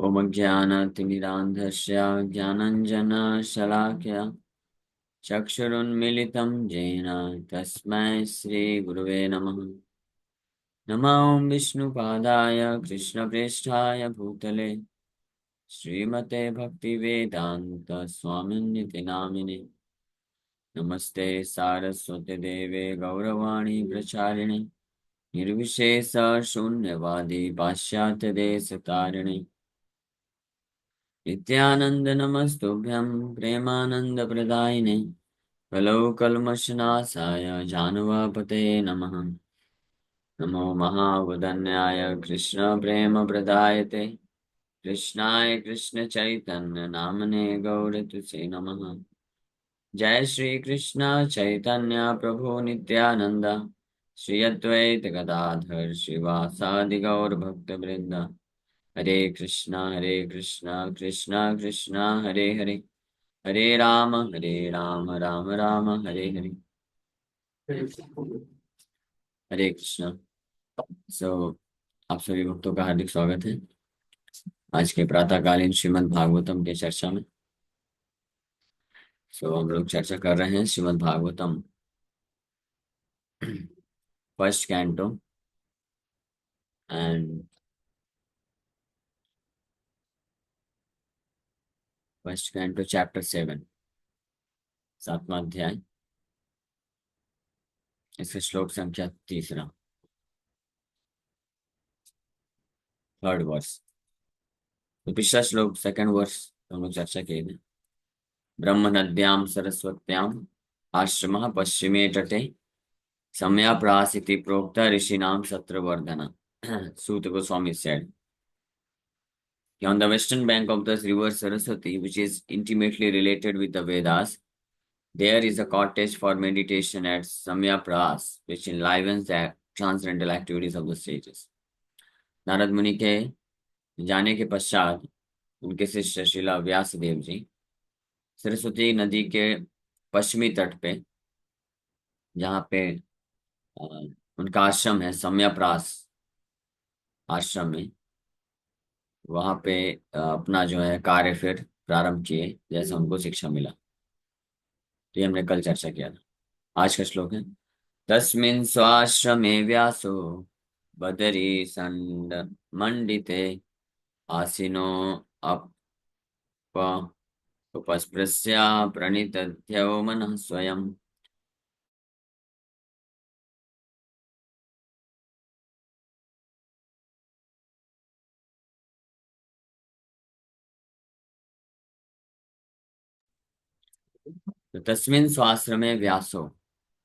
ओम ज्ञानतिमिरान्धस्य ज्ञानञ्जनशलाकया चक्षुरुन्मिलितं येन तस्मै श्रीगुरुवे नमः। नमो विष्णुपादाय कृष्णप्रेष्ठाय भूतले श्रीमते भक्तिवेदान्त स्वामिन्निति नामिने। नमस्ते सारस्वते देवे गौरवाणी प्रचारिणे निर्विशेष शून्यवादी पाश्चात्य देश तारिणे। नित्यानंद नमस्तुभ्यं प्रेमानंद प्रदायिने प्रलौ कल्मषनाशाय जानुवापते नमः। नमो महावदन्याय कृष्ण प्रेम प्रदायते कृष्णाय कृष्ण चैतन्य नामने गौरतुसे नमः। जय श्री कृष्ण चैतन्य प्रभु नित्यानंद श्री अद्वैत गदाधर श्रीवासादि गौर भक्त वृंद। हरे कृष्णा कृष्णा कृष्णा हरे हरे हरे राम राम राम हरे हरे। हरे कृष्णा। सो आप सभी भक्तों का हार्दिक स्वागत है आज के प्रातःकालीन श्रीमद् भागवतम के चर्चा में। हम लोग चर्चा कर रहे हैं Shrimad Bhagavatam first canto and first canto chapter 7, 7वां अध्याय। इसका श्लोक संख्या 3, थर्ड वर्स। तो पिछला श्लोक सेकंड वर्स हम लोग चर्चा किए थे। ब्रह्म नद्यां सरस्वत्यां आश्रमः पश्चिमे तटे सम्याप्रासिति प्रोक्त ऋषिणाम सत्रवर्धन। Suta Goswami said, on the western bank of the river Saraswati, which is intimately related with the Vedas, there is a cottage for meditation at Samyapras, which enlivens the transcendental activities of the sages. Narad मुनि के जाने के पश्चात उनके शिष्य श्रीला व्यास देव जी सरस्वती नदी के पश्चिमी तट पे, जहाँ पे उनका आश्रम है सम्यप्रास आश्रम में, वहां पे अपना जो है कार्य फिर प्रारंभ किए जैसा उनको शिक्षा मिला। तो ये हमने कल चर्चा किया था। आज का श्लोक है, तस्मिन् स्वाश्रमे व्यासो बदरी संड मंडिते आसीनो अप उपस्पृश्य प्रणितध्यो मनः स्वयं। तो तस्मिन् स्वाश्रमे व्यासो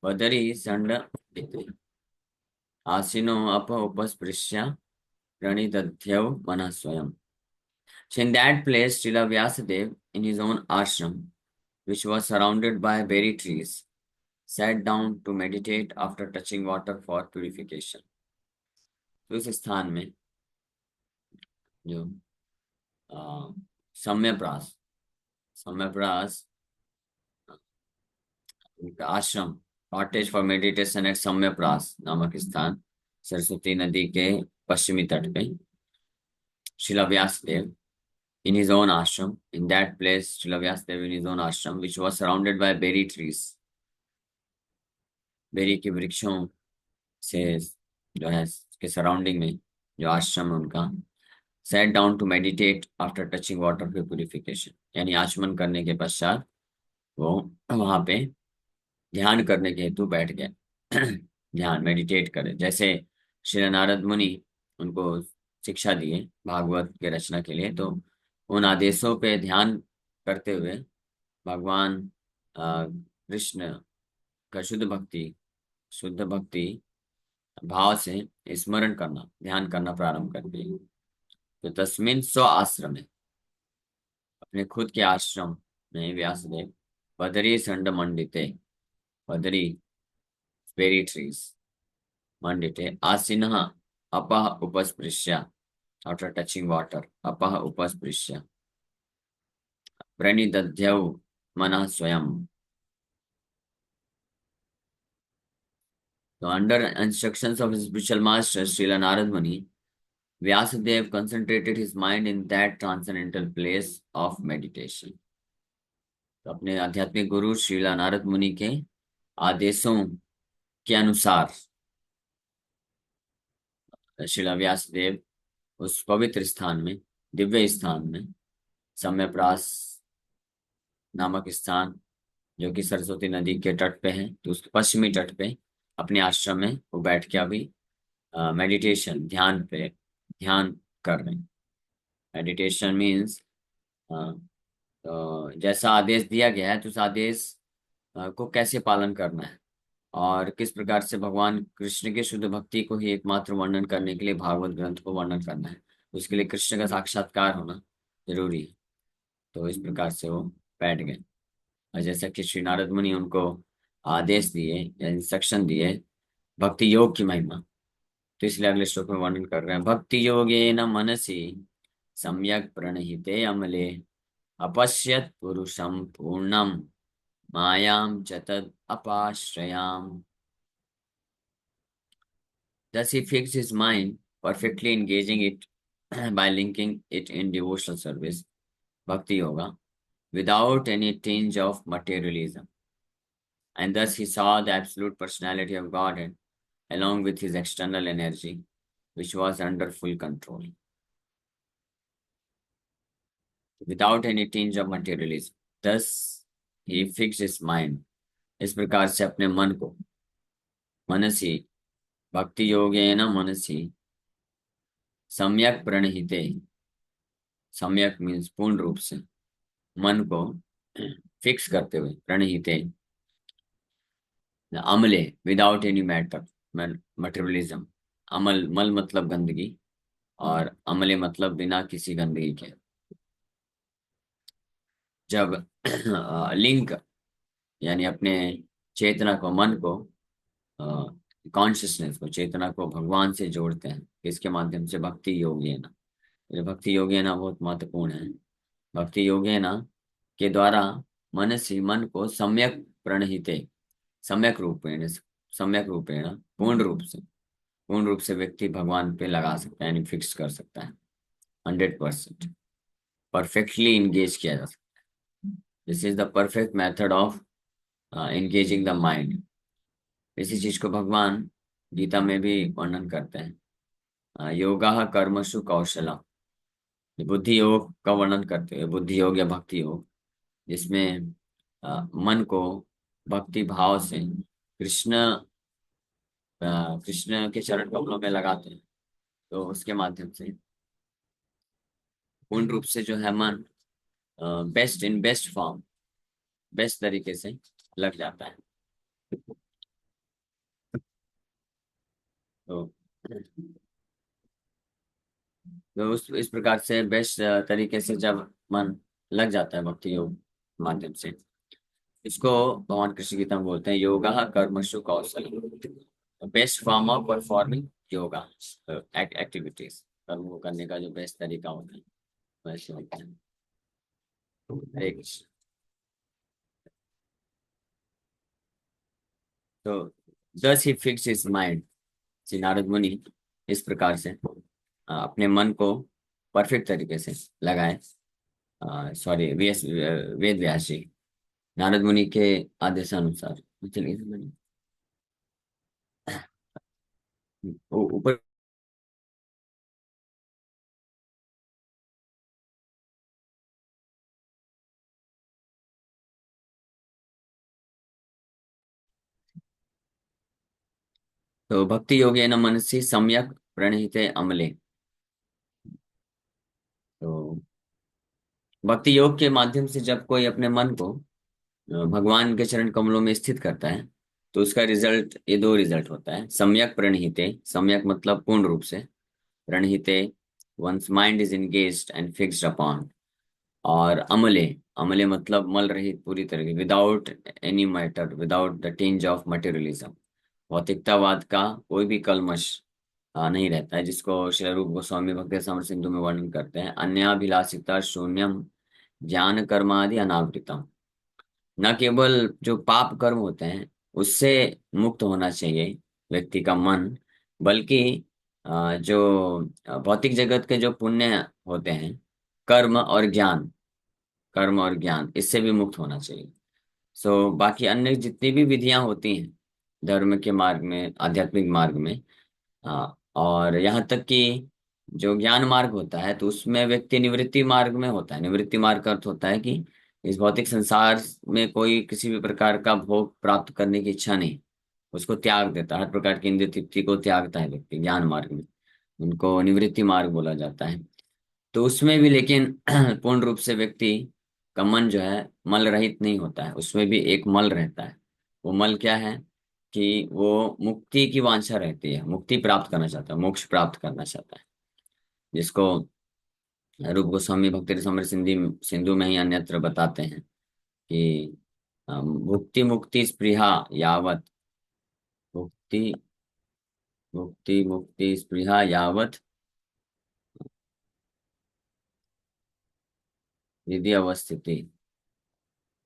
बदरी संड मंडिते आसीनो अप उपस्पृश्य प्रणितध्यो मनः स्वयं। So in that place, Srila Vyasadeva, in his own ashram, which was surrounded by berry trees, sat down to meditate after touching water for purification. तो इस स्थान में जो Samyaprasa Samyaprasa ashram, cottage for meditation at Samyaprasa नामक स्थान सरस्वती नदी के पश्चिमी तट पे Srila Vyasadeva in his own ashram, in that place, Srila Vyasadeva in his own ashram, which was surrounded by berry trees, berry के वृक्षों से जो है के सराउंडिंग में जो आश्रम है उनका, set down to meditate after touching water for purification, यानी आचमन करने के पश्चात वो वहां पे ध्यान करने के हेतु बैठ गए। ध्यान मेडिटेट करे, जैसे श्री नारद मुनि उनको शिक्षा दिए भागवत के रचना के लिए, तो उन आदेशों पे ध्यान करते हुए भगवान कृष्ण का शुद्ध भक्ति भाव से स्मरण करना, ध्यान करना प्रारंभ कर दिए। तो तस्मिन स्व आश्रम है, अपने खुद के आश्रम में व्यासदेव बदरी संड मंडिते, बदरी बेरी ट्रीज मंडिते आसीनः अपः उपस्पृश्य, आफ्टर टचिंग वाटर अपः उपस्पृश्य प्रणिदध्यौ मनः स्वयं। तो under instructions of spiritual master Srila Narada Muni, Vyasadeva concentrated his mind in that transcendental place of meditation. तो अपने आध्यात्मिक गुरु श्रीला नारद मुनि के आदेशों के अनुसार श्रीला व्यासदेव उस पवित्र स्थान में, दिव्य स्थान में, सम्यप्रास नामक स्थान जो कि सरस्वती नदी के तट पे है, तो उस पश्चिमी तट पे अपने आश्रम में वो बैठ के अभी मेडिटेशन, ध्यान कर रहे हैं। मेडिटेशन मीन्स तो जैसा आदेश दिया गया है तो उस आदेश को कैसे पालन करना है और किस प्रकार से भगवान कृष्ण के शुद्ध भक्ति को ही एकमात्र वर्णन करने के लिए भागवत ग्रंथ को वर्णन करना है, उसके लिए कृष्ण का साक्षात्कार होना जरूरी है। तो इस प्रकार से वो बैठ गए और जैसा कि श्री नारद मुनि उनको आदेश दिए या इंस्ट्रक्शन दिए भक्ति योग की महिमा, तो इसलिए अगले श्लोक में वर्णन कर रहे हैं। भक्ति योगे न मनसी सम्यक प्रणहिते अमले अपश्यत पुरुषम पूर्णम मायाम च तद अपाश्रयाम। Thus he fixed his mind, perfectly engaging it by linking it in devotional service, bhakti yoga, without any tinge of materialism. And thus he saw the absolute personality of Godhead along with his external energy, which was under full control. Without any tinge of materialism. Thus he fixed his mind. इस प्रकार से अपने मन को मनसी भक्ति योगेन मनसी सम्यक प्रणहिते, सम्यक means पूर्ण रूप से, मन को फिक्स करते हुए, प्रणहिते अमले विदाउट एनी मैटर मटेरियलिज्म। अमल, मल मतलब गंदगी और अमले मतलब बिना किसी गंदगी के। जब लिंक यानी अपने चेतना को, मन को, कॉन्शियसनेस को, चेतना को भगवान से जोड़ते हैं, इसके माध्यम से भक्ति योग है ना। ये भक्ति योग है ना बहुत महत्वपूर्ण है। भक्ति योग है ना के द्वारा मन से, मन को सम्यक प्रणहिते, सम्यक रूपेण पूर्ण रूप से व्यक्ति भगवान पे लगा सकता है, यानी फिक्स कर सकता है। 100% परफेक्टली इंगेज किया जा सकता है। This is the perfect method of engaging the mind. इसी चीज को भगवान गीता में भी वर्णन करते हैं। योगा कर्मसु कौशलम, बुद्धि योग का वर्णन करते हैं, बुद्धि योग या भक्ति योग, जिसमें मन को भक्ति भाव से कृष्ण के चरण कमलों में लगाते हैं, तो उसके माध्यम से पूर्ण रूप से जो है मन बेस्ट फॉर्म, बेस्ट तरीके से लग जाता है। तो इस प्रकार से बेस्ट तरीके से जब मन लग जाता है भक्ति योग माध्यम से, इसको भगवान कृष्ण गीता में बोलते हैं योगा कर्मसु कौशल, best form of performing yoga activities. कर्म को करने का जो बेस्ट तरीका होता है वैसे होता है। हरे कृष्ण। तो thus he fix his mind, Shri Narada Muni इस प्रकार से अपने मन को परफेक्ट तरीके से लगाए। सॉरी, वेद व्यास जी नारद मुनि के आदेशानुसार, चलिए ऊपर तो भक्ति योगे न मनसि सम्यक प्रणहिते अमले। तो भक्ति योग के माध्यम से जब कोई अपने मन को भगवान के चरण कमलों में स्थित करता है तो उसका रिजल्ट, ये दो रिजल्ट होता है। सम्यक प्रणहिते, सम्यक मतलब पूर्ण रूप से, प्रणहिते one's mind is engaged and fixed upon, और अमले, अमले मतलब मल रहित पूरी तरह, without any matter, without the tinge of materialism. भौतिकतावाद का कोई भी कलमश नहीं रहता है, जिसको श्री रूप गोस्वामी भक्ति रसामृत सिंधु में वर्णन करते हैं। अन्याभिलाषिता शून्यम ज्ञान कर्मादि अनावृतम। न केवल जो पाप कर्म होते हैं उससे मुक्त होना चाहिए व्यक्ति का मन, बल्कि जो भौतिक जगत के जो पुण्य होते हैं, कर्म और ज्ञान, कर्म और ज्ञान, इससे भी मुक्त होना चाहिए। सो बाकी अन्य जितनी भी विधियां होती हैं धर्म के मार्ग में, आध्यात्मिक मार्ग में, और यहाँ तक कि जो ज्ञान मार्ग होता है तो उसमें व्यक्ति निवृत्ति मार्ग में होता है। निवृत्ति मार्ग का अर्थ होता है कि इस भौतिक संसार में कोई किसी भी प्रकार का भोग प्राप्त करने की इच्छा नहीं, उसको त्याग देता है, हर प्रकार की इंद्रिय तृप्ति को त्यागता है व्यक्ति ज्ञान मार्ग में। उनको निवृत्ति मार्ग बोला जाता है। तो उसमें भी लेकिन पूर्ण रूप से व्यक्ति का मन जो है मल रहित नहीं होता है, उसमें भी एक मल रहता है। वो मल क्या है कि वो मुक्ति की वांछा रहती है, मुक्ति प्राप्त करना चाहता है, मोक्ष प्राप्त करना चाहता है, जिसको रूप गोस्वामी भक्ति रसामृत सिंधु में ही अन्यत्र बताते हैं कि भुक्ति मुक्ति स्पृहा यावत, भुक्ति मुक्ति मुक्ति स्पृहा यावत हृदय अवस्थिति।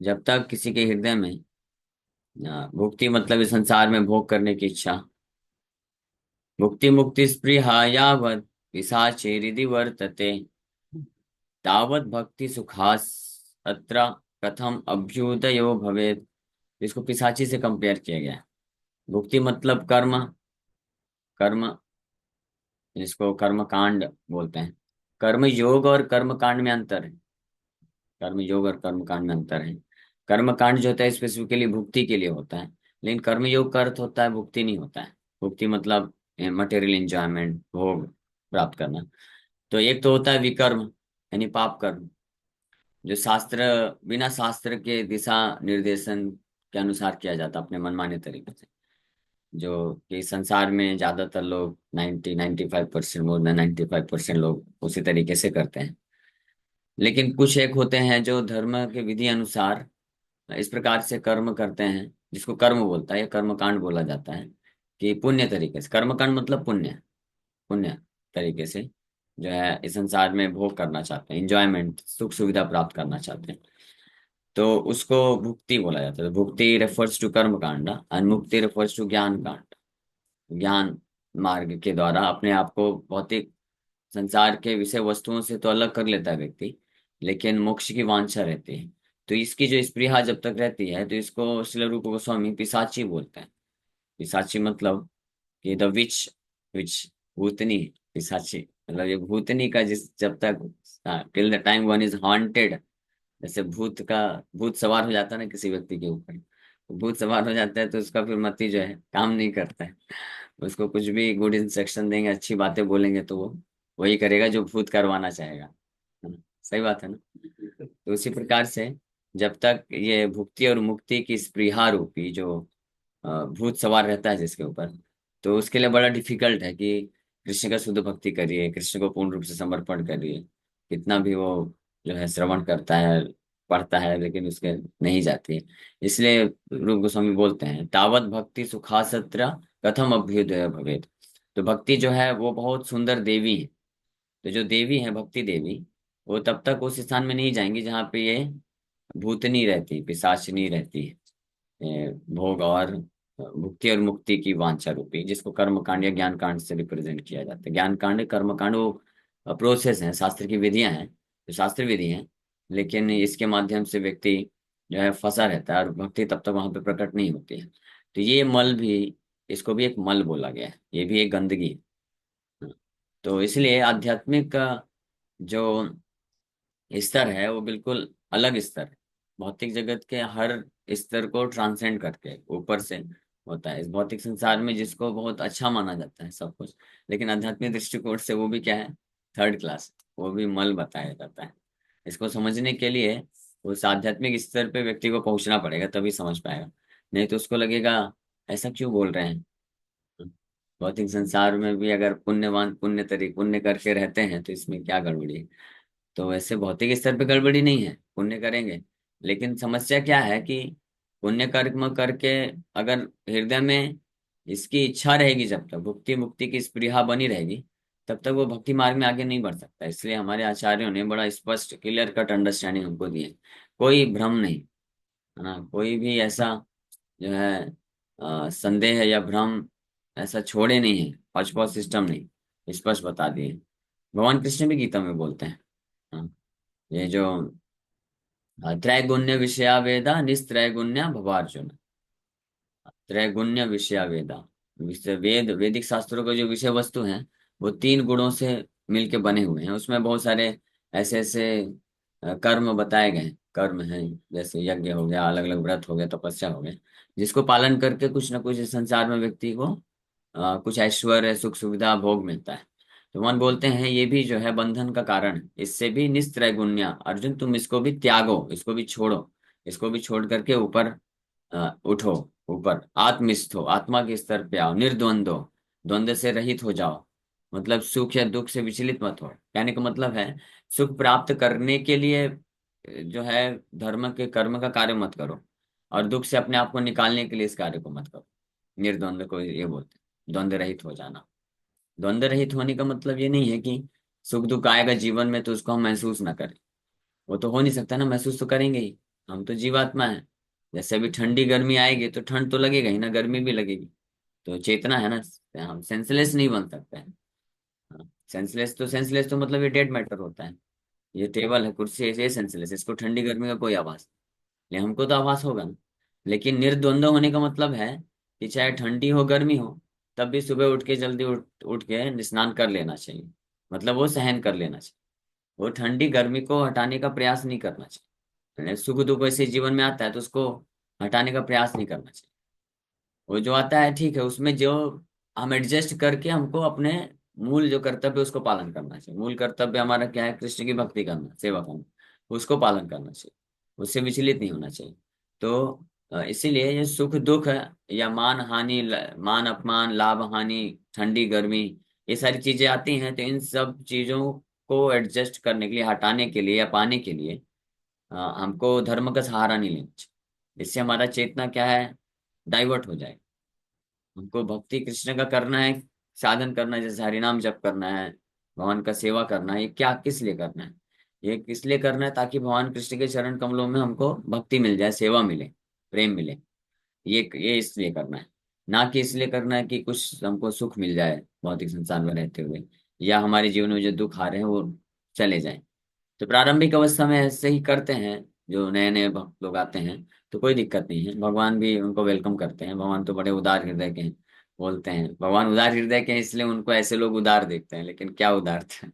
जब तक किसी के हृदय में भुक्ति मतलब इस संसार में भोग करने की इच्छा, भुक्ति मुक्ति स्पृहा यावत पिशाचे हृदि वर्तते, तावत भक्ति सुखास अत्र कथम अभ्युदयो भवेत्। इसको पिशाची से कंपेयर किया गया है। भुक्ति मतलब कर्म, कर्म जिसको कर्म कांड बोलते हैं। कर्म योग और कर्म कांड में अंतर है। कर्म योग और कर्म कांड में अंतर है। कर्म कांड जो होता है स्पेसिफिकली भुक्ति के लिए होता है, लेकिन कर्म योग का अर्थ होता है भुक्ति नहीं होता है। भुक्ति मतलब मटेरियल एंजॉयमेंट, भोग प्राप्त करना। तो एक तो होता है विकर्म, यानी पाप कर्म, जो शास्त्र, बिना शास्त्र के दिशा निर्देशन के अनुसार किया जाता है अपने मनमाने तरीके से। जो कि संसार में ज्यादातर लोग 95%, मोर देन 95% लोग उसी तरीके से करते हैं। लेकिन कुछ एक होते हैं जो धर्म के विधि अनुसार इस प्रकार से कर्म करते हैं, जिसको कर्म बोलता है या कर्म कांड बोला जाता है। कि पुण्य तरीके से, कर्म कांड मतलब पुण्य, पुण्य तरीके से जो है इस संसार में भोग करना चाहते हैं, इंजॉयमेंट, सुख सुविधा प्राप्त करना चाहते हैं, तो उसको भुक्ति बोला जाता है। भुक्ति रेफर्स टू कर्म कांड और मुक्ति रेफर्स टू ज्ञान कांड। ज्ञान मार्ग के द्वारा अपने आप को भौतिक संसार के विषय वस्तुओं से तो अलग कर लेता है व्यक्ति, लेकिन मोक्ष की वांछा रहती है। तो इसकी जो स्पृहा जब तक रहती है तो इसको श्रील रूप गोस्वामी पिशाची बोलते हैं। पिशाची मतलब कि द विच भूतनी, पिशाची मतलब ये भूतनी का, जिस जब तक till the time one is haunted, जैसे भूत सवार हो जाता है ना किसी व्यक्ति के ऊपर, तो भूत सवार हो जाता है तो उसका फिर मति जो है काम नहीं करता है। उसको कुछ भी गुड इंस्ट्रक्शन देंगे, अच्छी बातें बोलेंगे तो वो वही करेगा जो भूत करवाना चाहेगा, है ना? सही बात है ना? तो उसी प्रकार से जब तक ये भुक्ति और मुक्ति की स्पृहा रूपी जो भूत सवार रहता है जिसके ऊपर, तो उसके लिए बड़ा डिफिकल्ट है कि कृष्ण का शुद्ध भक्ति करिए, कृष्ण को पूर्ण रूप से समर्पण करिए। कितना भी वो जो है श्रवण करता है, पढ़ता है, लेकिन उसके नहीं जाती है। इसलिए रूप गोस्वामी बोलते हैं तावत भक्ति सुखासत्र कथम अभ्युदय भवेत्। तो भक्ति जो है वो बहुत सुंदर देवी है। तो जो देवी है भक्ति देवी, वो तब तक उस स्थान में नहीं जाएंगी जहाँ पे ये भूतनी रहती, पिशाचिनी रहती है। भोग और भुक्ति और मुक्ति की वांछा रूपी, जिसको कर्म कांड या ज्ञान कांड से रिप्रेजेंट किया जाता है। ज्ञान कांड, कर्म कांड वो प्रोसेस है, शास्त्र की विधियां हैं, तो शास्त्र विधि हैं, लेकिन इसके माध्यम से व्यक्ति जो है फंसा रहता है और भक्ति तब तक वहां पे प्रकट नहीं होती है। तो ये मल भी, इसको भी एक मल बोला गया है, ये भी एक गंदगी है। तो इसलिए आध्यात्मिक का जो स्तर है वो बिल्कुल अलग स्तर है। भौतिक जगत के हर स्तर को ट्रांसेंड करके ऊपर से होता है इस भौतिक संसार में, जिसको बहुत अच्छा माना जाता है सब कुछ, लेकिन आध्यात्मिक दृष्टिकोण से वो भी क्या है, थर्ड क्लास, वो भी मल बताया जाता है। इसको समझने के लिए उस आध्यात्मिक स्तर पे व्यक्ति को पहुंचना पड़ेगा, तभी समझ पाएगा। नहीं तो उसको लगेगा ऐसा क्यों बोल रहे हैं। भौतिक संसार में भी अगर पुण्यवान पुण्य करके रहते हैं तो इसमें क्या गड़बड़ी है। तो वैसे भौतिक स्तर पे गड़बड़ी नहीं है, पुण्य करेंगे, लेकिन समस्या क्या है कि पुण्य कर्म करके अगर हृदय में इसकी इच्छा रहेगी, जब तक भुक्ति मुक्ति की स्पृहा बनी रहेगी, तब तक वो भक्ति मार्ग में आगे नहीं बढ़ सकता। इसलिए हमारे आचार्यों ने बड़ा स्पष्ट क्लियर कट अंडरस्टैंडिंग हमको दी है। कोई भ्रम नहीं, है ना? कोई भी ऐसा जो है संदेह या भ्रम ऐसा छोड़े नहीं है, हौच पौच सिस्टम नहीं। स्पष्ट बता दिए। भगवान कृष्ण भी गीता में बोलते हैं। हाँ, ये जो त्रैगुण्य विषया वेदा निस्त्रैगुण्य भवार्जुन। त्रैगुण्य विषया वेदा, वेद वैदिक शास्त्रों का जो विषय वस्तु है वो तीन गुणों से मिलके बने हुए हैं। उसमें बहुत सारे ऐसे ऐसे कर्म बताए गए हैं। कर्म हैं जैसे यज्ञ हो गया, अलग अलग व्रत हो गया, तपस्या हो गया, जिसको पालन करके कुछ ना कुछ इस संसार में व्यक्ति को कुछ ऐश्वर्य सुख सुविधा भोग मिलता है। तो मन बोलते हैं ये भी जो है बंधन का कारण है। इससे भी निस्त्रैगुण्य अर्जुन, तुम इसको भी त्यागो, इसको भी छोड़ो, इसको भी छोड़ करके ऊपर उठो, ऊपर आत्मस्थ हो, आत्मा के स्तर पे आओ, निर्द्वंद हो, द्वंद्व से रहित हो जाओ। मतलब सुख या दुख से विचलित मत हो। कहने का मतलब है सुख प्राप्त करने के लिए जो है धर्म के कर्म का कार्य मत करो, और दुख से अपने आप को निकालने के लिए इस कार्य को मत करो। निर्द्वंद को ये बोलते हैं, द्वंद्व रहित हो जाना। द्वंद्व रहित होने का मतलब ये नहीं है कि सुख दुख आएगा जीवन में तो उसको हम महसूस ना करें। वो तो हो नहीं सकता ना, महसूस तो करेंगे ही। हम तो जीवात्मा है। जैसे अभी ठंडी गर्मी आएगी तो ठंड तो लगेगा ही ना, गर्मी भी लगेगी। तो चेतना है ना, हम सेंसलेस नहीं बन सकते हैं। सेंसलेस तो मतलब ये डेड मैटर होता है। ये टेबल है, कुर्सी है, ये सेंसलेस, इसको ठंडी गर्मी का कोई आभास नहीं, हमको तो आभास होगा ना। लेकिन निर्द्वंद होने का मतलब है कि चाहे ठंडी हो गर्मी हो, तब भी सुबह उठ के जल्दी उठ के स्नान कर लेना चाहिए। मतलब वो सहन कर लेना चाहिए। वो ठंडी गर्मी को हटाने का प्रयास नहीं करना चाहिए। सुख दुख वैसे जीवन में आता है तो उसको हटाने का प्रयास नहीं करना चाहिए। वो जो आता है ठीक है, उसमें जो हम एडजस्ट करके हमको अपने मूल जो कर्तव्य है उसको पालन करना चाहिए। मूल कर्तव्य हमारा क्या है? कृष्ण की भक्ति करना, सेवा करना, उसको पालन करना चाहिए। उससे विचलित नहीं होना चाहिए। तो इसीलिए ये सुख दुख है या मान हानि, मान अपमान, लाभ हानि, ठंडी गर्मी, ये सारी चीजें आती हैं। तो इन सब चीजों को एडजस्ट करने के लिए, हटाने के लिए या पाने के लिए हमको धर्म का सहारा नहीं लेना चाहिए। इससे हमारा चेतना क्या है? डाइवर्ट हो जाए। हमको भक्ति कृष्ण का करना है, साधन करना है, जैसे हरिनाम जप करना है, भगवान का सेवा करना है। ये क्या किस लिए करना है? ये किस लिए करना है? ताकि भगवान कृष्ण के चरण कमलों में हमको भक्ति मिल जाए, सेवा मिले, प्रेम मिले। ये इसलिए करना है। ना कि इसलिए करना है कि कुछ हमको सुख मिल जाए भौतिक संसार में रहते हुए, या हमारे जीवन में जो दुख आ रहे हैं वो चले जाएं। तो प्रारंभिक अवस्था में ऐसे ही करते हैं। जो नए नए भक्त लोग आते हैं तो कोई दिक्कत नहीं है, भगवान भी उनको वेलकम करते हैं। भगवान तो बड़े उदार हृदय के हैं। बोलते हैं भगवान उदार हृदय के हैं, इसलिए उनको ऐसे लोग उदार देखते हैं। लेकिन क्या उदार थे?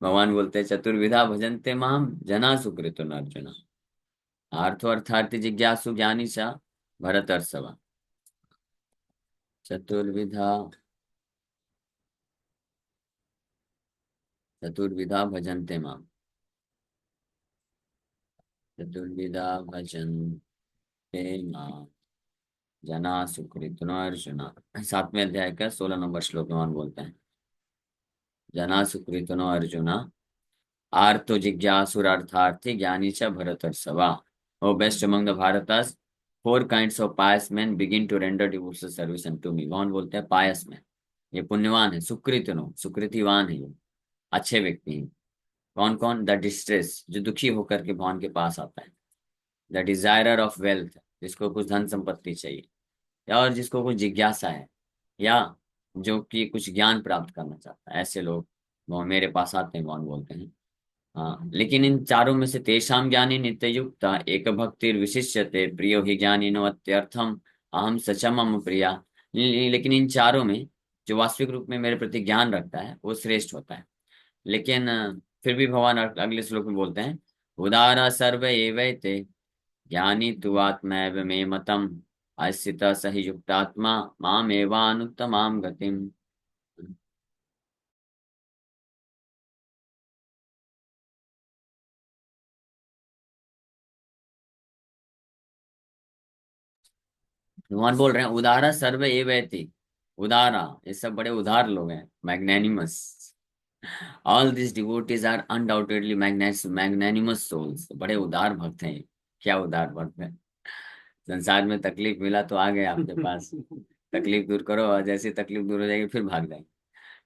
भगवान बोलते हैं चतुर्विधा भजन्ते माम जना सुकृतो अर्जुन, आर्थो अर्थार्थी जिज्ञासु ज्ञानी सा भरतर्षभ। चतुर्विधा, चतुर्विधा भजन्ते माम, चतुर्विधा भजन्ते माम जना सुकृत अर्जुन। 7वें अध्याय का 16 नंबर श्लोक में भगवान बोलते हैं जना सुकृत अर्जुन आर्तो जिज्ञासुरार्थार्थी ज्ञानी च भरतर्षभा। O best among the Bharatas, four kinds of pious men begin to render devotional service to me. भगवान बोलते हैं पायस मैन, ये पुण्यवान है, सुकृतनो सुकृतिवान है, ये अच्छे व्यक्ति हैं। कौन कौन? द डिस्ट्रेस, जो दुखी होकर के भगवान के पास आता है। द डिजायरर ऑफ वेल्थ, जिसको कुछ धन संपत्ति चाहिए, या और जिसको कुछ जिज्ञासा है, या जो कि कुछ ज्ञान प्राप्त करना चाहता है, ऐसे लोग वो मेरे पास आते हैं। भगवान बोलते हैं हाँ, लेकिन इन चारों में से तेषां ज्ञानी नित्य युक्ता एक भक्तिर विशिष्यते प्रियो ही ज्ञानी नवत्यर्थम अहम सचम मम प्रिया। लेकिन इन चारों में जो वास्तविक रूप में मेरे प्रति ज्ञान रखता है वो श्रेष्ठ होता है। लेकिन फिर भी भगवान अगले श्लोक में बोलते हैं उदारा सर्व एवैते ज्ञानी तु आत्मैव मे मतम अस्थित सहि युक्तात्मा माम एवानुत्तमाम गतिम। भगवान बोल रहे हैं उदारा सर्व ए वैति। उदारा, ये सब बड़े उदार लोग हैं, magnanimous. All this devotees are undoubtedly magnanimous souls. बड़े उदार भक्त हैं ये। क्या उदार भक्त है? संसार में तकलीफ मिला तो आ गए आपके पास, तकलीफ दूर करो, और जैसी तकलीफ दूर हो जाएगी फिर भाग जाएंगे।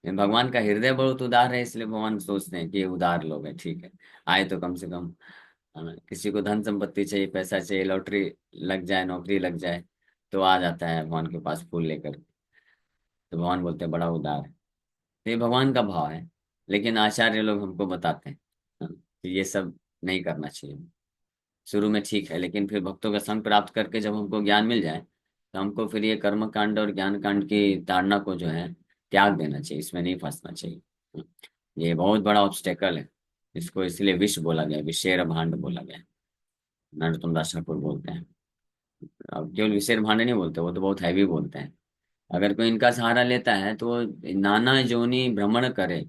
लेकिन भगवान का हृदय बहुत उदार है, इसलिए भगवान सोचते हैं कि ये उदार लोग हैं, ठीक है, आए तो कम से कम। हाँ, किसी को धन संपत्ति चाहिए, पैसा चाहिए, लॉटरी लग जाए, नौकरी लग जाए, तो आ जाता है भगवान के पास फूल लेकर। तो भगवान बोलते हैं बड़ा उदार है। तो ये भगवान का भाव है। लेकिन आचार्य लोग हमको बताते हैं कि ये सब नहीं करना चाहिए। शुरू में ठीक है, लेकिन फिर भक्तों का संग प्राप्त करके जब हमको ज्ञान मिल जाए तो हमको फिर ये कर्म कांड और ज्ञान कांड की ताड़ना को जो है त्याग देना चाहिए, इसमें नहीं फंसना चाहिए। ये बहुत बड़ा ऑब्स्टेकल है। इसको इसलिए विष बोला गया, विषेर भांड बोला गया। नरोत्तम दास ठाकुर बोलते हैं। अब केवल विषेर भांड नहीं बोलते, वो तो बहुत हैवी बोलते हैं। अगर कोई इनका सहारा लेता है तो वो नाना जोनी भ्रमण करे।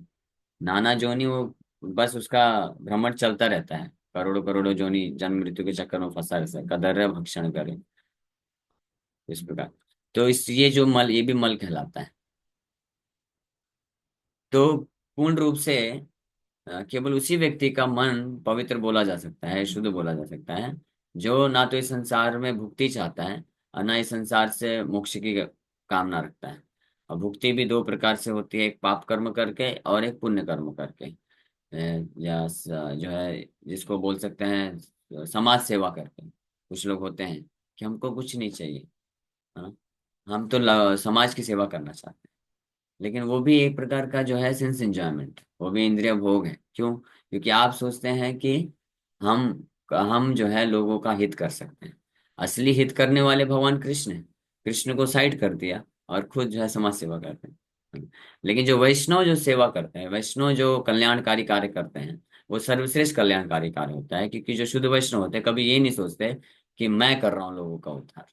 नाना जोनी वो बस उसका भ्रमण चलता रहता है, करोड़ों करोड़ों जोनी जन्म मृत्यु के चक्कर में फंसा रहता है, कदर्य भक्षण करे इस प्रकार। तो इस ये जो मल, ये भी मल कहलाता है। तो पूर्ण रूप से केवल उसी व्यक्ति का मन पवित्र बोला जा सकता है, शुद्ध बोला जा सकता है, जो ना तो इस संसार में भुक्ति चाहता है और ना इस संसार से मोक्ष की कामना रखता है। और भुक्ति भी दो प्रकार से होती है, एक पाप कर्म करके और एक पुण्य कर्म करके। या जो है जिसको बोल सकते हैं समाज सेवा करके। कुछ लोग होते हैं कि हमको कुछ नहीं चाहिए, हाँ, हम तो समाज की सेवा करना चाहते हैं। लेकिन वो भी एक प्रकार का जो है सेंस एंजॉयमेंट, वो भी इंद्रिय भोग है। क्यों? क्योंकि आप सोचते हैं कि हम हम जो है लोगों का हित कर सकते हैं। असली हित करने वाले भगवान कृष्ण है। कृष्ण को साइड कर दिया और खुद जो है समाज सेवा करते हैं। लेकिन जो वैष्णव जो सेवा करते हैं, वैष्णव जो कल्याणकारी कार्य करते हैं, वो सर्वश्रेष्ठ कल्याणकारी कार्य होता है। क्योंकि जो शुद्ध वैष्णव होते हैं कभी ये नहीं सोचते कि मैं कर रहा हूँ लोगों का उद्धार।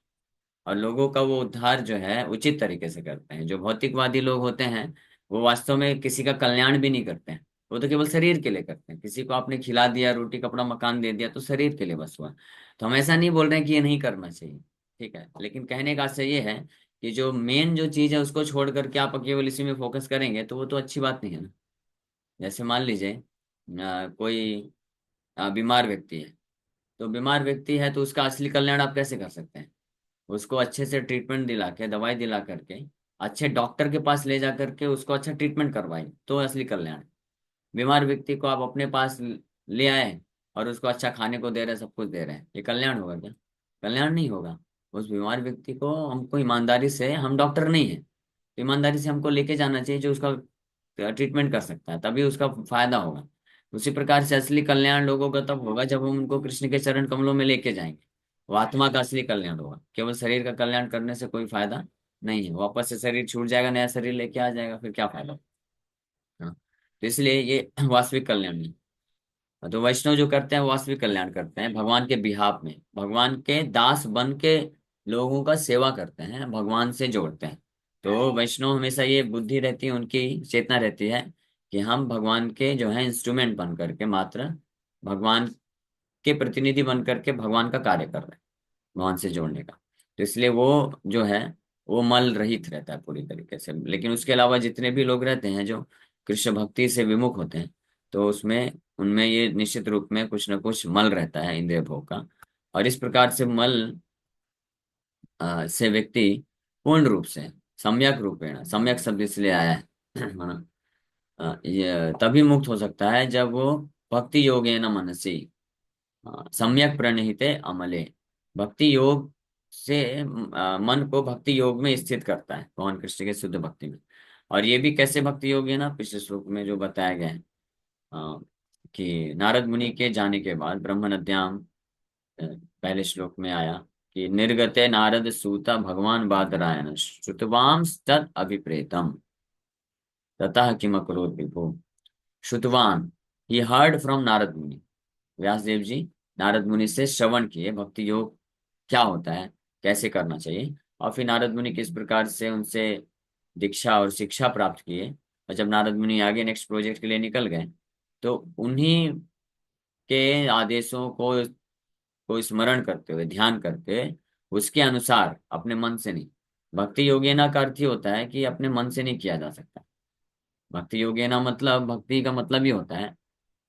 और लोगों का वो उद्धार जो है उचित तरीके से करते हैं। जो भौतिकवादी लोग होते हैं वो वास्तव में किसी का कल्याण भी नहीं करते हैं। वो तो केवल शरीर के लिए करते हैं। किसी को आपने खिला दिया, रोटी कपड़ा मकान दे दिया, तो शरीर के लिए बस हुआ। तो हम ऐसा नहीं बोल रहे हैं कि ये नहीं करना चाहिए, ठीक है, लेकिन कहने का आशय ये है कि जो मेन जो चीज है उसको छोड़ करके आप केवल इसी में फोकस करेंगे तो वो तो अच्छी बात नहीं है ना। जैसे मान लीजिए कोई बीमार व्यक्ति है। तो बीमार व्यक्ति है तो उसका असली कल्याण आप कैसे कर सकते हैं? उसको अच्छे से ट्रीटमेंट दिला के, दवाई दिला करके, अच्छे डॉक्टर के पास ले जा करके उसको अच्छा ट्रीटमेंट करवाए तो असली कल्याण है। बीमार व्यक्ति को आप अपने पास ले आए और उसको अच्छा खाने को दे रहे हैं, सब कुछ दे रहे हैं, ये कल्याण होगा क्या? कल्याण नहीं होगा। उस बीमार व्यक्ति को हमको ईमानदारी से, हम डॉक्टर नहीं है, ईमानदारी से हमको लेके जाना चाहिए जो उसका ट्रीटमेंट कर सकता है, तभी उसका फायदा होगा। उसी प्रकार से असली कल्याण लोगों का तब होगा जब हम उनको कृष्ण के चरण कमलों में लेके जाएंगे। वो आत्मा का असली कल्याण होगा। केवल शरीर का कल्याण करने से कोई फायदा नहीं है। वापस से शरीर छूट जाएगा, नया शरीर लेके आ जाएगा, फिर क्या फायदा? हाँ। तो इसलिए ये वास्तविक कल्याण नहीं। तो वैष्णव जो करते हैं वो वास्तविक कल्याण करते हैं भगवान के बिहाफ में, भगवान के दास बन के लोगों का सेवा करते हैं, भगवान से जोड़ते हैं। तो वैष्णव हमेशा ये बुद्धि रहती है, उनकी चेतना रहती है कि हम भगवान के जो है इंस्ट्रूमेंट बन करके, मात्र भगवान के प्रतिनिधि बन करके भगवान का कार्य कर रहे हैं, भगवान से जोड़ने का। तो इसलिए वो जो है वो मल रहित रहता है पूरी तरीके से। लेकिन उसके अलावा जितने भी लोग रहते हैं जो कृष्ण भक्ति से विमुख होते हैं, तो उसमें उनमें ये निश्चित रूप में कुछ न कुछ मल रहता है इंद्रिय भोग का। और इस प्रकार से मल से व्यक्ति पूर्ण रूप से, सम्यक रूपेण, सम्यक शब्द इसलिए आया है माना, ये तभी मुक्त हो सकता है जब वो भक्ति योगेन मनसी, सम्यक प्रणहिते अमले, भक्ति योग से मन को भक्ति योग में स्थित करता है, भगवान कृष्ण के शुद्ध भक्ति में। और ये भी कैसे भक्ति योग है ना, पिछले श्लोक में जो बताया गया है कि नारद मुनि के जाने के बाद ब्रह्म नद्याम, पहले श्लोक में आया कि निर्गते नारद सूता भगवान बादरायण श्रुतवाम तद अभिप्रेतम ततः किम अकरोत् विभो। श्रुतवान, ही हर्ड फ्रॉम नारद मुनि। व्यास देव जी नारद मुनि से श्रवण किए भक्ति योग क्या होता है, कैसे करना चाहिए। और फिर नारद मुनि किस प्रकार से उनसे दीक्षा और शिक्षा प्राप्त किए। और जब नारद मुनि आगे नेक्स्ट प्रोजेक्ट के लिए निकल गए तो उन्हीं के आदेशों को स्मरण करते हुए, ध्यान करके, उसके अनुसार अपने मन से नहीं। भक्ति योगेना का अर्थ ही होता है कि अपने मन से नहीं किया जा सकता। भक्ति योगेना मतलब, भक्ति का मतलब ही होता है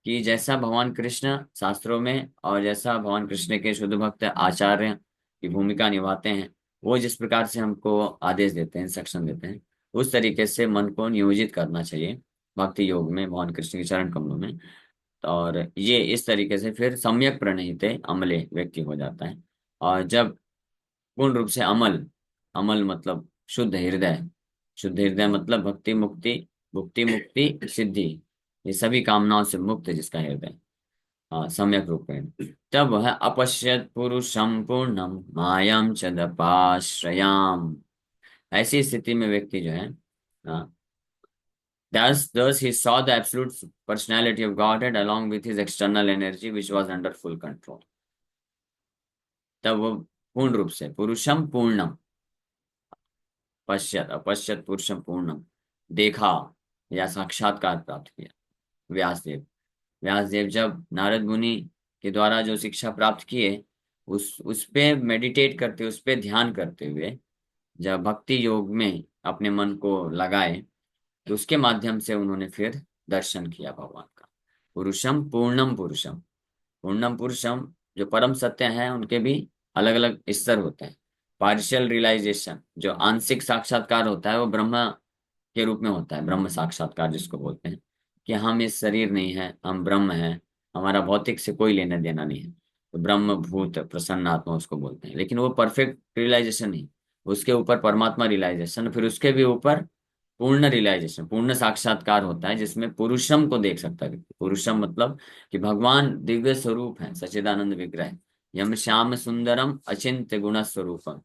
कि जैसा भगवान कृष्ण शास्त्रों में और जैसा भगवान कृष्ण के शुद्ध भक्त आचार्य की भूमिका निभाते हैं, वो जिस प्रकार से हमको आदेश देते हैं, इंस्ट्रक्शन देते हैं, उस तरीके से मन को नियोजित करना चाहिए भक्ति योग में, भगवान कृष्ण के चरण कमलों में। और ये इस तरीके से फिर सम्यक प्रणहित अमले व्यक्ति हो जाता है। और जब पूर्ण रूप से अमल, अमल मतलब शुद्ध हृदय, शुद्ध हृदय मतलब भक्ति मुक्ति भुक्ति मुक्ति सिद्धि, ये सभी कामनाओं से मुक्त जिसका हृदय सम्यक रूपेण, तब वह अपश्यत पुरुषम पूर्णम मायाम च दपाश्रयाम। ऐसी स्थिति में व्यक्ति जो है, thus he saw the absolute personality of Godhead along with his external energy which was under full control। तब वो पूर्ण रूप से पुरुषम पूर्णम पश्यत, अपश्यत पुरुषम पूर्णम, देखा या साक्षात्कार प्राप्त किया। व्यासदेव, व्यासदेव जब नारद मुनि के द्वारा जो शिक्षा प्राप्त किए, उस पे मेडिटेट करते, उस पे ध्यान करते हुए जब भक्ति योग में अपने मन को लगाए, तो उसके माध्यम से उन्होंने फिर दर्शन किया भगवान का। पुरुषम पूर्णम पुरुषम, पूर्णम पुरुषम जो परम सत्य हैं उनके भी अलग अलग स्तर होते हैं। पार्शियल रियलाइजेशन जो आंशिक साक्षात्कार होता है वो ब्रह्म के रूप में होता है, ब्रह्म साक्षात्कार जिसको बोलते हैं कि हम इस शरीर नहीं है, हम ब्रह्म हैं, हमारा भौतिक से कोई लेना देना नहीं है, तो ब्रह्म भूत प्रसन्न आत्मा उसको बोलते हैं। लेकिन वो परफेक्ट रियलाइजेशन नहीं, उसके ऊपर परमात्मा रियलाइजेशन, फिर उसके भी ऊपर पूर्ण रियलाइजेशन, पूर्ण साक्षात्कार होता है जिसमें पुरुषम को देख सकता है व्यक्ति। पुरुषम मतलब कि भगवान दिव्य स्वरूप है, सच्चिदानंद विग्रह, यम श्याम सुंदरम अचिंत्य गुण स्वरूपम।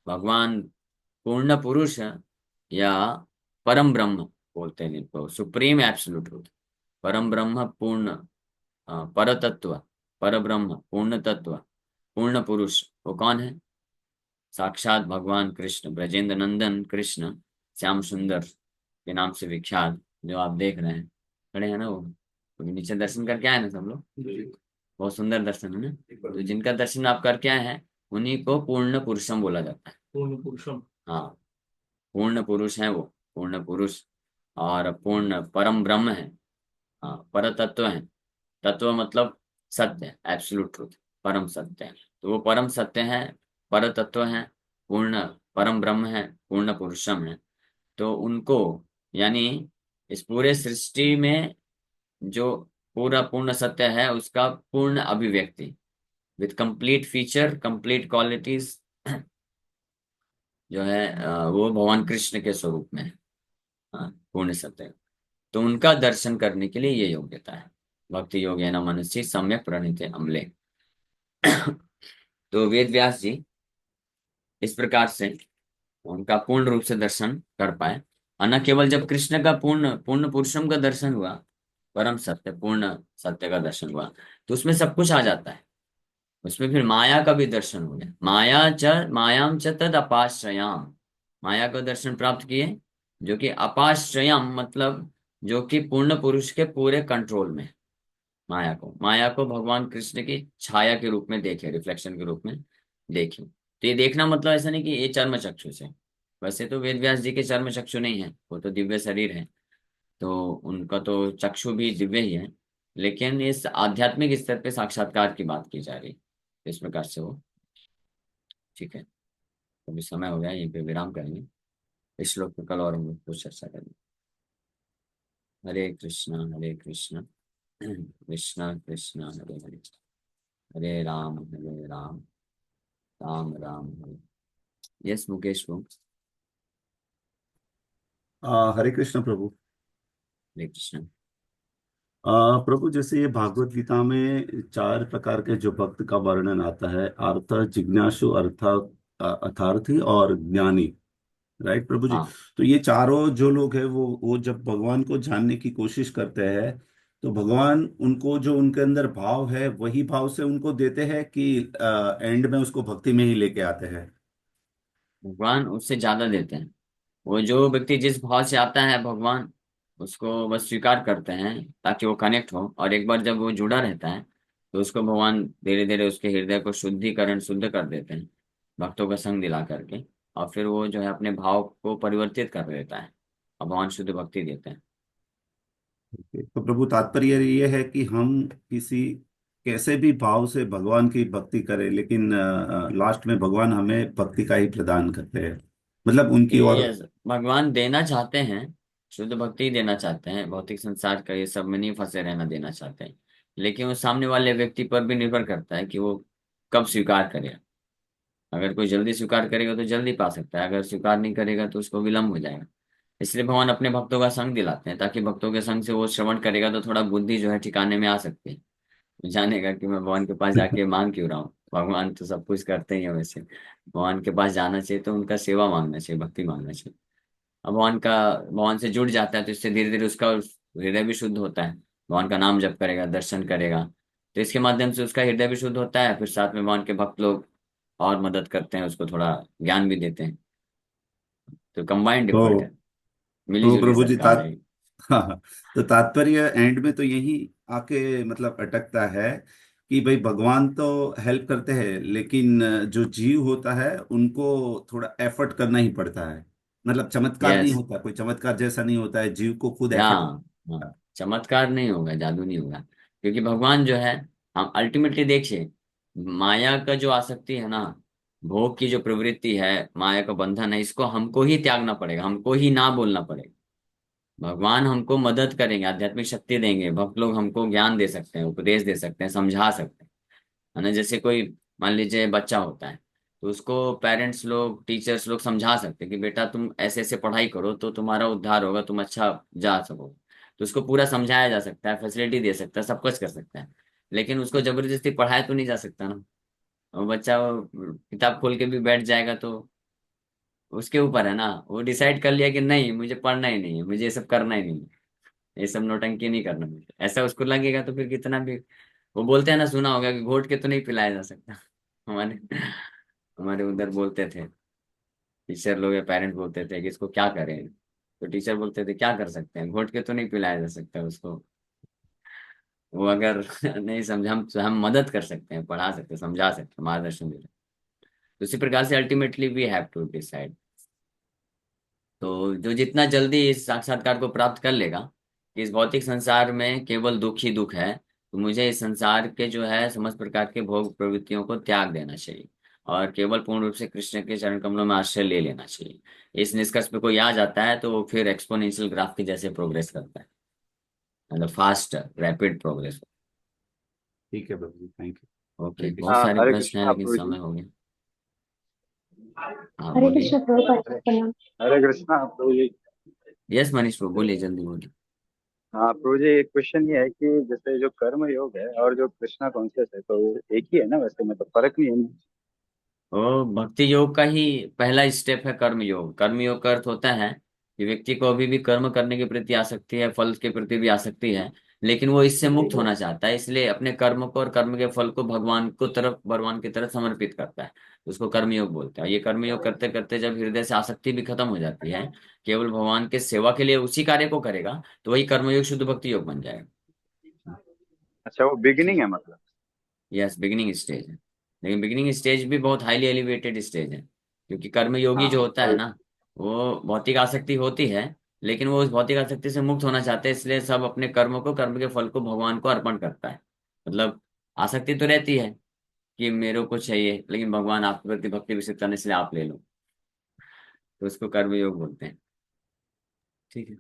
भगवान पूर्ण पुरुष या परम ब्रह्म बोलते हैं जिनको, सुप्रीम एब्सोल्यूट ट्रूथ, परम ब्रह्म पूर्ण पर तत्व, पर ब्रह्म पूर्ण तत्व, पूर्ण पुरुष, वो कौन है? साक्षात भगवान कृष्ण, ब्रजेंद्र नंदन कृष्ण, श्याम सुंदर के नाम से विख्यात, जो आप देख रहे हैं खड़े हैं ना, वो तो नीचे दर्शन करके आए ना सब लोग, बहुत सुंदर दर्शन है ना। तो जिनका दर्शन आप करके आए हैं उन्हीं को पूर्ण पुरुषम बोला जाता है। पूर्ण पुरुषम, हाँ, पूर्ण पुरुष है वो, पूर्ण पुरुष और पूर्ण परम ब्रह्म है। हाँ, पर तत्व है, तत्व मतलब सत्य, एब्सोल्यूट ट्रूथ, परम सत्य है। तो वो परम सत्य है, पर तत्व है, पूर्ण परम ब्रह्म है, पूर्ण पुरुषम है। तो उनको, यानी इस पूरे सृष्टि में जो पूरा पूर्ण सत्य है उसका पूर्ण अभिव्यक्ति with complete feature, complete qualities जो है वो भगवान कृष्ण के स्वरूप में है। हाँ, पूर्ण सत्य। तो उनका दर्शन करने के लिए ये योग्यता है। भक्ति योगेन मनसि सम्यक प्रणीते अम्ले। तो वेद व्यास जी इस प्रकार से उनका पूर्ण रूप से दर्शन कर पाए। और न केवल जब कृष्ण का पूर्ण पूर्ण पुरुषम का दर्शन हुआ, परम सत्य पूर्ण सत्य का दर्शन हुआ, तो उसमें सब कुछ आ जाता है। उसमें फिर माया का भी दर्शन हो गया। मायाम च तद अपाश्रयाम, माया का दर्शन प्राप्त किए, जो कि अपाश्रयम मतलब जो कि पूर्ण पुरुष के पूरे कंट्रोल में। माया को भगवान कृष्ण की छाया के रूप में देखे, रिफ्लेक्शन के रूप में देखे। तो ये देखना मतलब ऐसा नहीं कि ये चर्म चक्षु से, वैसे तो वेद व्यास जी के चर्म चक्षु नहीं है, वो तो दिव्य शरीर है, तो उनका तो चक्षु भी दिव्य ही है। लेकिन इस आध्यात्मिक स्तर पे साक्षात्कार की बात की जा रही है, इस प्रकार से वो। ठीक है, तो अभी समय हो गया, यहीं पे विराम करेंगे। इस श्लोक पे कल और हम लोग कुछ चर्चा करेंगे। हरे कृष्णा कृष्ण कृष्ण हरे हरे, हरे राम राम राम हरे। यस मुकेश को। हरे कृष्ण प्रभु। हरे कृष्ण। प्रभु, जैसे ये भागवत गीता में चार प्रकार के जो भक्त का वर्णन आता है, अर्थ, जिज्ञासु, अर्थार्थी और ज्ञानी। राइट प्रभु जी। हाँ, तो ये चारों जो लोग हैं वो जब भगवान को जानने की कोशिश करते हैं, तो भगवान उनको जो उनके अंदर भाव है वही भाव से उनको देते हैं कि एंड में उसको भक्ति में ही लेके आते हैं। भगवान उससे ज्यादा देते हैं। वो जो व्यक्ति जिस भाव से आता है भगवान उसको बस स्वीकार करते हैं ताकि वो कनेक्ट हो, और एक बार जब वो जुड़ा रहता है तो उसको भगवान धीरे धीरे उसके हृदय को शुद्धिकरण शुद्ध कर देते हैं भक्तों का संग दिला करके। और फिर वो जो है अपने भाव को परिवर्तित कर देता है और भगवान शुद्ध भक्ति देते हैं। तो प्रभु, तात्पर्य ये है कि हम किसी कैसे भी भाव से भगवान की भक्ति करें, लेकिन लास्ट में भगवान हमें भक्ति का ही प्रदान करते हैं, मतलब उनकी ओर। ये भगवान देना चाहते हैं, शुद्ध भक्ति देना चाहते हैं, भौतिक संसार का ये सब में नहीं फंसे रहना देना चाहते हैं। लेकिन वो सामने वाले व्यक्ति पर भी निर्भर करता है कि वो कब स्वीकार करे। अगर कोई जल्दी स्वीकार करेगा तो जल्दी पा सकता है, अगर स्वीकार नहीं करेगा तो उसको विलम्ब हो जाएगा। इसलिए भगवान अपने भक्तों का संग दिलाते हैं, ताकि भक्तों के संग से वो श्रवण करेगा तो थोड़ा बुद्धि जो है ठिकाने में आ सकती है, जानेगा कि मैं भगवान के पास जाके मांग क्यों रहा हूँ, भगवान तो सब कुछ करते ही है वैसे। भगवान के पास जाना चाहिए तो उनका सेवा मांगना चाहिए, भक्ति मांगना चाहिए। अब भगवान से जुड़ जाता है तो इससे धीरे धीरे उसका हृदय भी शुद्ध होता है। भगवान का नाम जप करेगा, दर्शन करेगा, तो इसके माध्यम से उसका हृदय भी शुद्ध होता है। फिर साथ में भगवान के भक्त लोग और मदद करते हैं, उसको थोड़ा ज्ञान भी देते हैं। तो कंबाइंड एफर्ट तो है, मिली तो जुली प्रभु जी सरकार है। हाँ हाँ, तो तात्पर्य एंड में तो यही आके मतलब अटकता है कि भाई भगवान तो हेल्प करते हैं, लेकिन जो जीव होता है उनको थोड़ा एफर्ट करना ही पड़ता है। मतलब चमत्कार नहीं यस। होता, कोई चमत्कार जैसा नहीं होता है, जीव को खुद एफर्ट हाँ। हाँ, चमत्कार नहीं होगा, जादू नहीं होगा, क्योंकि भगवान जो है, हम अल्टीमेटली देखिए, माया का जो आसक्ति है ना, भोग की जो प्रवृत्ति है, माया का बंधन है, इसको हमको ही त्यागना पड़ेगा, हमको ही ना बोलना पड़ेगा। भगवान हमको मदद करेंगे, आध्यात्मिक शक्ति देंगे, भक्त लोग हमको ज्ञान दे सकते हैं, उपदेश दे सकते हैं, समझा सकते हैं, है ना। जैसे कोई, मान लीजिए बच्चा होता है, तो उसको पेरेंट्स लोग, टीचर्स लोग समझा सकते हैं कि बेटा तुम ऐसे ऐसे पढ़ाई करो तो तुम्हारा उद्धार होगा, तुम अच्छा जा सको। तो उसको पूरा समझाया जा सकता है, फैसिलिटी दे सकता है, सब कुछ कर सकता है। लेकिन उसको जबरदस्ती पढ़ाया तो नहीं जा सकता ना। वो बच्चा वो किताब खोल के भी बैठ जाएगा तो उसके ऊपर है ना, वो डिसाइड कर लिया कि नहीं मुझे पढ़ना ही नहीं है, मुझे ये सब करना ही नहीं है, ये सब नौटंकी नहीं करना मुझे, ऐसा उसको लगेगा तो फिर कितना भी, वो बोलते हैं ना, सुना होगा कि घोट के तो नहीं पिलाया जा सकता। हमारे हमारे उधर बोलते थे, टीचर लोग या पेरेंट बोलते थे कि इसको क्या करें, तो टीचर बोलते थे क्या कर सकते हैं, घोट के तो नहीं पिलाया जा सकता उसको। वो अगर नहीं समझा, हम मदद कर सकते हैं, पढ़ा सकते हैं, समझा सकते हैं, मार्गदर्शन दे सकते हैं। तो उसी प्रकार से ultimately we have to decide. तो जो जितना जल्दी इस साक्षात्कार को प्राप्त कर लेगा कि इस भौतिक संसार में केवल दुख ही दुख है, तो मुझे इस संसार के जो है समस्त प्रकार के भोग प्रवृत्तियों को त्याग देना चाहिए, और केवल पूर्ण रूप से कृष्ण के चरण कमलों में आश्रय ले लेना चाहिए। इस निष्कर्ष पे कोई आ जाता है तो वो फिर एक्सपोनेंशियल ग्राफ के जैसे प्रोग्रेस करता है, मतलब फास्ट रैपिड प्रोग्रेस। ठीक है प्रभु जी, थैंक यू, ओके, हरे बहुत कृष्ण। सारे हरे प्रश्न हैं कृष्णा लेकिन प्रभु जी। समय हो गया। हाँ हरे बोलिए। कृष्ण प्रभुपाद हरे प्रणाम। हरे कृष्णा प्रभु जी। यस मनीष को बोलिए, जल्दी बोलिए। हाँ प्रभु जी, एक क्वेश्चन ये है कि जैसे जो कर्म योग है और जो कृष्णा कॉन्शियस है, तो एक ही है ना वैसे, मतलब फर्क नहीं है ना? वो भक्ति योग का ही पहला स्टेप है कर्म योग। कर्म योग का अर्थ होता है कि व्यक्ति को अभी भी कर्म करने के प्रति आसक्ति है, फल के प्रति भी आसक्ति है, लेकिन वो इससे मुक्त होना चाहता है, इसलिए अपने कर्म को और कर्म के फल को भगवान की तरफ समर्पित करता है। उसको कर्म योग बोलते हैं। ये कर्म योग करते करते जब हृदय से आसक्ति भी खत्म हो जाती है, केवल भगवान के सेवा के लिए उसी कार्य को करेगा, तो वही कर्मयोग शुद्ध भक्ति योग बन जाएगा। अच्छा, वो बिगिनिंग है मतलब? यस, बिगिनिंग स्टेज है, लेकिन बिगिनिंग स्टेज भी बहुत हाईली एलिवेटेड स्टेज है, क्योंकि कर्मयोगी हाँ जो होता है वही। ना, वो भौतिक आसक्ति होती है, लेकिन वो उस भौतिक आसक्ति से मुक्त होना चाहते हैं, इसलिए सब अपने कर्मों को, कर्म के फल को भगवान को अर्पण करता है। मतलब आसक्ति तो रहती है कि मेरे को चाहिए, लेकिन भगवान आपके प्रति भक्ति विकसित करने, इसलिए आप ले लो, तो उसको कर्मयोग बोलते हैं। ठीक है।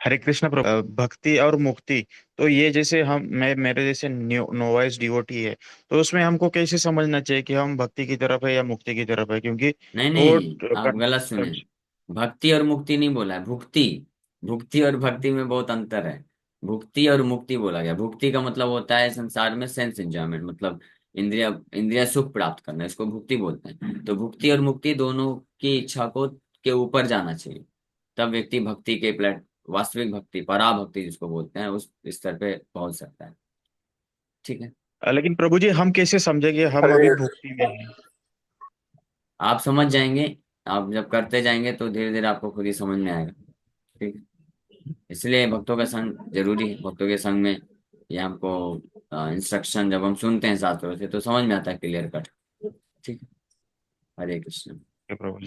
हरे कृष्ण प्रभु। भक्ति और मुक्ति, तो ये जैसे हम मैं मेरे जैसे नोवाइस डिवोटी है, तो उसमें हमको कैसे समझना चाहिए कि हम भक्ति की तरफ है या मुक्ति की तरफ है, क्योंकि नहीं वो नहीं, आप गलत सुने। भक्ति और मुक्ति नहीं बोला है, भुक्ति। भुक्ति और भक्ति में बहुत अंतर है। भुक्ति और मुक्ति बोला गया। भुक्ति का मतलब होता है संसार में सेंस एंजॉयमेंट, मतलब इंद्रिया इंद्रिया सुख प्राप्त करना, इसको भुक्ति बोलते हैं। तो भुक्ति और मुक्ति दोनों की इच्छा को के ऊपर जाना चाहिए, तब व्यक्ति भक्ति के वास्तविक भक्ति, पराभक्ति जिसको बोलते हैं, उस स्तर पे पहुंच सकता है। ठीक है। लेकिन प्रभु जी हम कैसे समझेंगे हम हरे अभी भक्ति में हैं? आप समझ जाएंगे, आप जब करते जाएंगे तो धीरे धीरे आपको खुद ही समझ में आएगा। ठीक है। इसलिए भक्तों का संग जरूरी है। भक्तों के संग में ये हमको इंस्ट्रक्शन जब हम सुनते हैं शास्त्रों से तो समझ में आता है क्लियर कट। ठीक है। हरे कृष्ण। प्रभु जी।